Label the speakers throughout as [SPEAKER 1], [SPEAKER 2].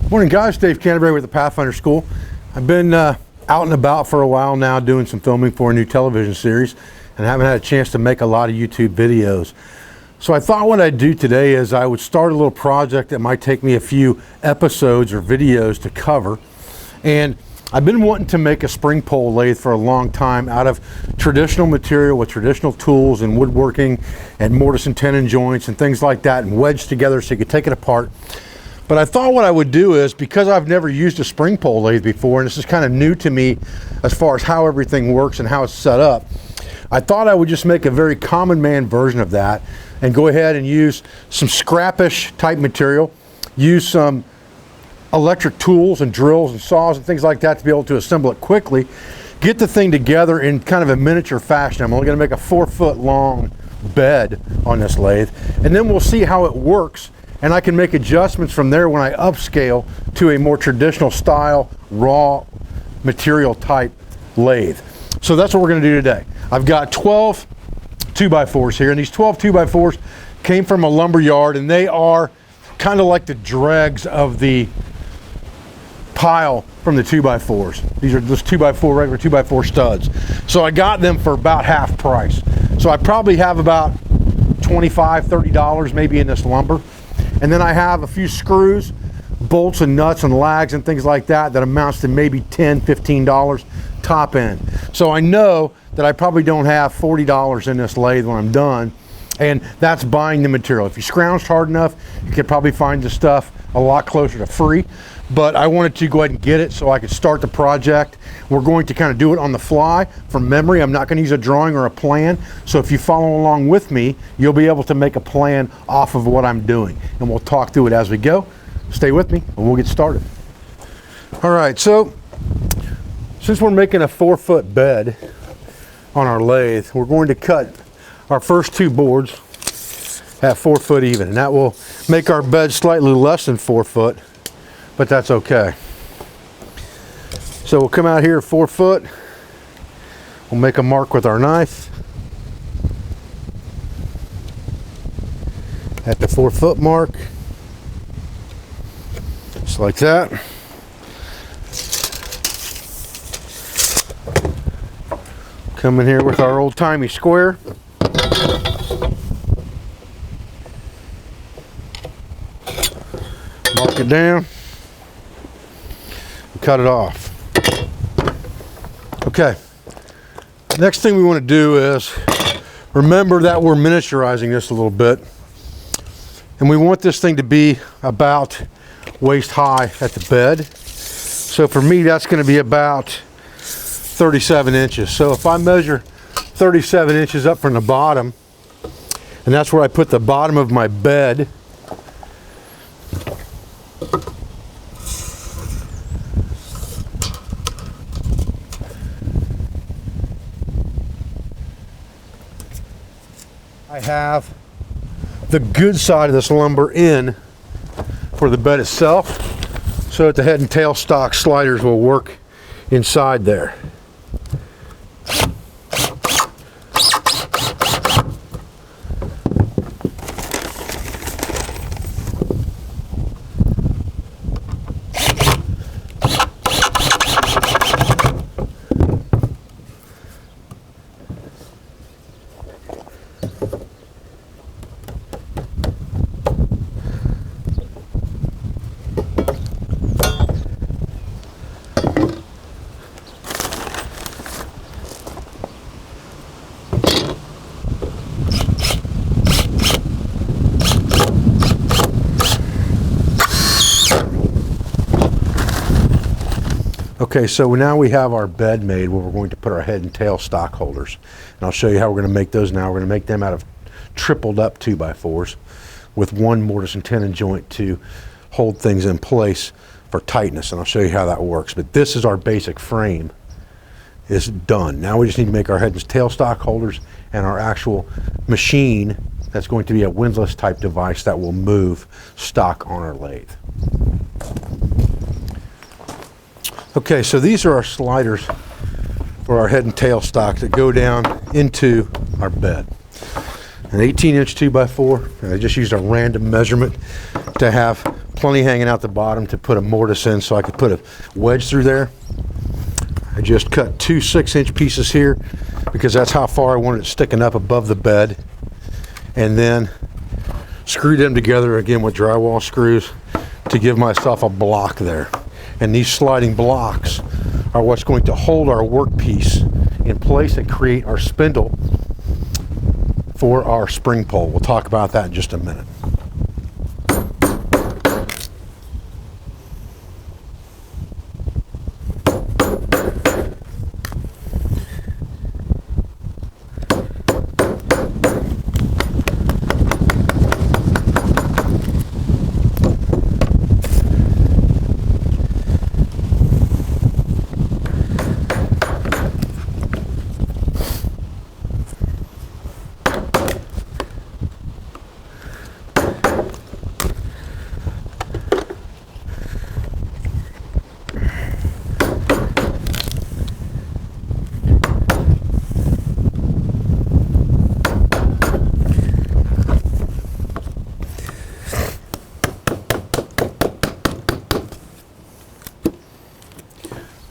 [SPEAKER 1] Morning guys, Dave Canterbury with the Pathfinder School. I've been out and about for a while now doing some filming for a new television series and haven't had a chance to make a lot of YouTube videos. So I thought what I'd do today is I would start a little project that might take me a few episodes or videos to cover. And I've been wanting to make a spring pole lathe for a long time out of traditional material with traditional tools and woodworking and mortise and tenon joints and things like that, and wedged together so you could take it apart. But I thought what I would do is, because I've never used a spring pole lathe before, and this is kind of new to me as far as how everything works and how it's set up, I thought I would just make a very common man version of that and go ahead and use some scrappish type material, use some electric tools and drills and saws and things like that to be able to assemble it quickly, get the thing together in kind of a miniature fashion. I'm only going to make a 4-foot long bed on this lathe, and then we'll see how it works. And I can make adjustments from there when I upscale to a more traditional style, raw material type lathe. So that's what we're gonna do today. I've got 12 2x4s here, and these 12 2x4s came from a lumber yard, and they are kind of like the dregs of the pile from the 2x4s. These are just 2x4, regular 2x4 studs. So I got them for about half price. So I probably have about $25, $30 maybe in this lumber. And then I have a few screws, bolts and nuts and lags and things like that that amounts to maybe $10, $15 top end. So I know that I probably don't have $40 in this lathe when I'm done, and that's buying the material. If you scrounged hard enough, you could probably find the stuff a lot closer to free. But I wanted to go ahead and get it so I could start the project. We're going to kind of do it on the fly from memory. I'm not going to use a drawing or a plan. So if you follow along with me, you'll be able to make a plan off of what I'm doing. And we'll talk through it as we go. Stay with me and we'll get started. All right, so since we're making a 4-foot bed on our lathe, we're going to cut our first 2 boards at 4 foot even. And that will make our bed slightly less than 4 foot. But that's okay. So we'll come out here 4 foot. We'll make a mark with our knife at the 4 foot mark, just like that. Come in here with our old-timey square. Mark it down. Cut it off. Okay, next thing we want to do is remember that we're miniaturizing this a little bit, and we want this thing to be about waist high at the bed. So for me, that's going to be about 37 inches. So if I measure 37 inches up from the bottom, and that's where I put the bottom of my bed, I have the good side of this lumber in for the bed itself, so that the head and tail stock sliders will work inside there. Okay, so now we have our bed made where we're going to put our head and tail stock holders. And I'll show you how we're going to make those now. We're going to make them out of tripled up 2x4s with one mortise and tenon joint to hold things in place for tightness. And I'll show you how that works. But this is our basic frame is done. Now we just need to make our head and tail stock holders and our actual machine that's going to be a windlass type device that will move stock on our lathe. Okay, so these are our sliders for our head and tail stock that go down into our bed. An 18-inch 2x4, and I just used a random measurement to have plenty hanging out the bottom to put a mortise in, so I could put a wedge through there. I just cut two 6-inch pieces here because that's how far I wanted it sticking up above the bed, and then screwed them together again with drywall screws to give myself a block there. And these sliding blocks are what's going to hold our workpiece in place and create our spindle for our spring pole. We'll talk about that in just a minute.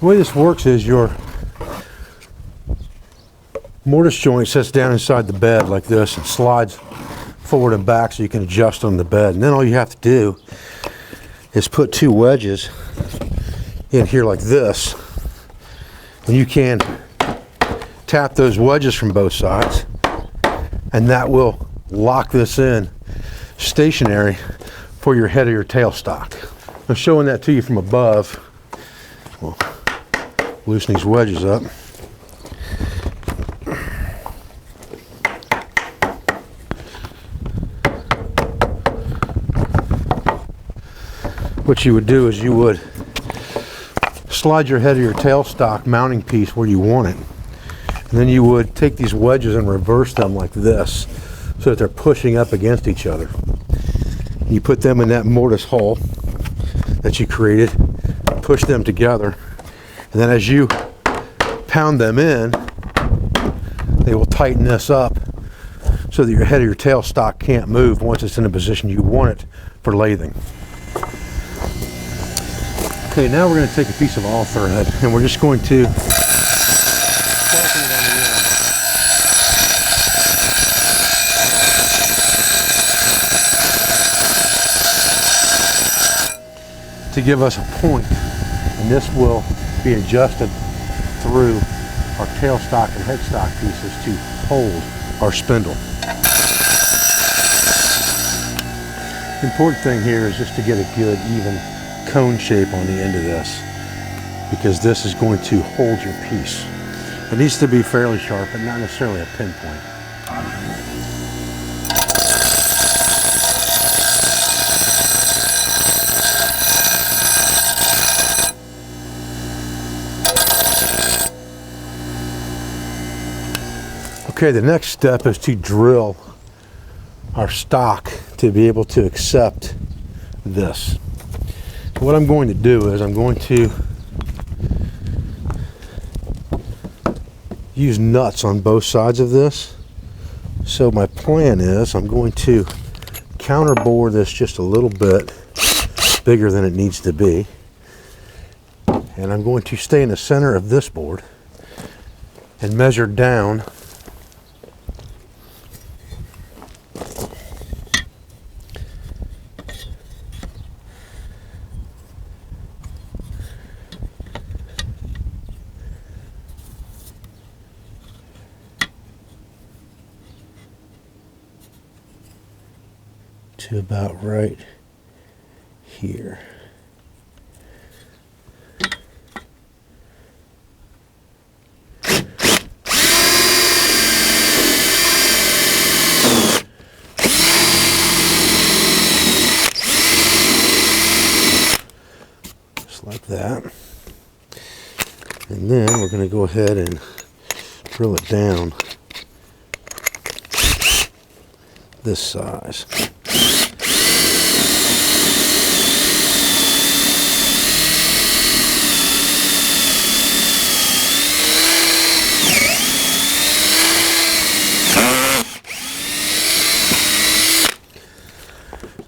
[SPEAKER 1] The way this works is your mortise joint sits down inside the bed like this and slides forward and back so you can adjust on the bed. And then all you have to do is put two wedges in here like this, and you can tap those wedges from both sides, and that will lock this in stationary for your head or your tail stock. I'm showing that to you from above. Well, loosen these wedges up. What you would do is you would slide your head or your tail stock mounting piece where you want it, and then you would take these wedges and reverse them like this so that they're pushing up against each other. You put them in that mortise hole that you created, push them together, and then as you pound them in, they will tighten this up so that your head or your tail stock can't move once it's in the position you want it for lathing. Okay, now we're going to take a piece of all thread and we're just going to fasten it on the end to give us a point, and this will be adjusted through our tailstock and headstock pieces to hold our spindle. The important thing here is just to get a good even cone shape on the end of this, because this is going to hold your piece. It needs to be fairly sharp, but not necessarily a pinpoint. Okay, the next step is to drill our stock to be able to accept this. So what I'm going to do is I'm going to use nuts on both sides of this. So my plan is I'm going to counterbore this just a little bit bigger than it needs to be. And I'm going to stay in the center of this board and measure down to about right here. Just like that. And then we're going to go ahead and drill it down this size.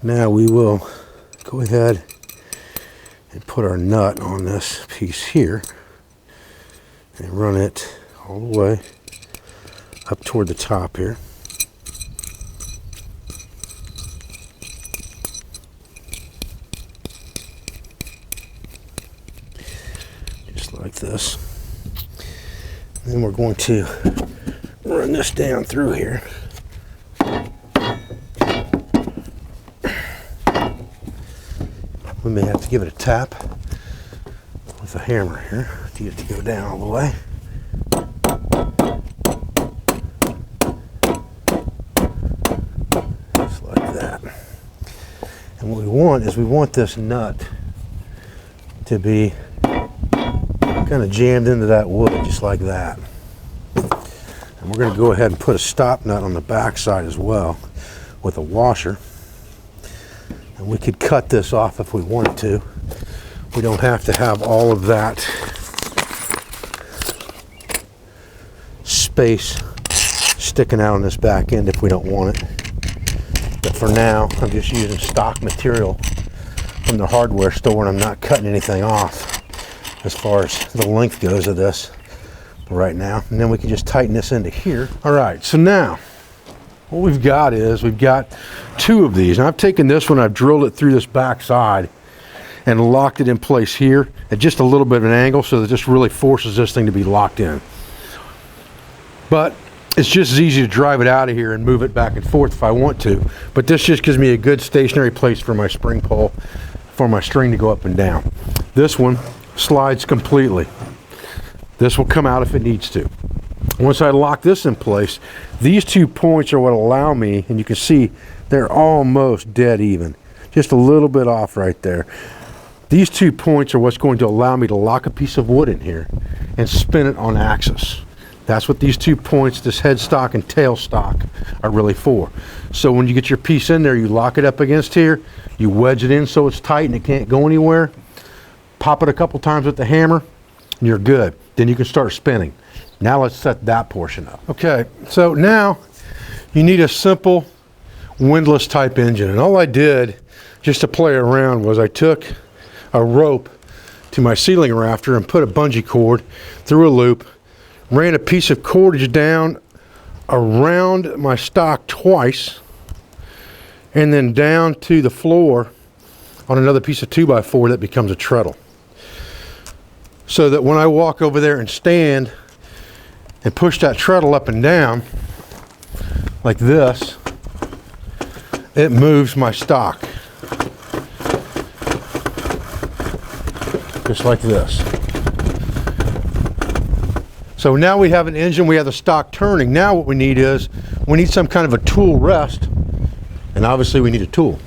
[SPEAKER 1] Now we will go ahead and put our nut on this piece here and run it all the way up toward the top here. Just like this. And then we're going to run this down through here. We may have to give it a tap with a hammer here to get it to go down all the way. Just like that. And what we want is we want this nut to be kind of jammed into that wood just like that. And we're going to go ahead and put a stop nut on the back side as well with a washer. And we could cut this off if we wanted to. We don't have to have all of that space sticking out on this back end if we don't want it. But for now, I'm just using stock material from the hardware store, and I'm not cutting anything off as far as the length goes of this right now. And then we can just tighten this into here. All right, so now what we've got is we've got two of these. And I've taken this one, I've drilled it through this back side and locked it in place here at just a little bit of an angle, so that this really forces this thing to be locked in. But it's just as easy to drive it out of here and move it back and forth if I want to. But this just gives me a good stationary place for my spring pole, for my string to go up and down. This one slides completely. This will come out if it needs to. Once I lock this in place, these 2 points are what allow me, and you can see they're almost dead even. Just a little bit off right there. These 2 points are what's going to allow me to lock a piece of wood in here and spin it on axis. That's what these 2 points, this headstock and tailstock, are really for. So when you get your piece in there, you lock it up against here, you wedge it in so it's tight and it can't go anywhere, pop it a couple times with the hammer, and you're good. Then you can start spinning. Now let's set that portion up. Okay, so now you need a simple windlass type engine. And all I did just to play around was I took a rope to my ceiling rafter and put a bungee cord through a loop, ran a piece of cordage down around my stock twice, and then down to the floor on another piece of 2x4 that becomes a treadle. So that when I walk over there and stand and push that treadle up and down like this, it moves my stock. Just like this. So now we have an engine, we have the stock turning. Now what we need is, we need some kind of a tool rest, and obviously we need a tool.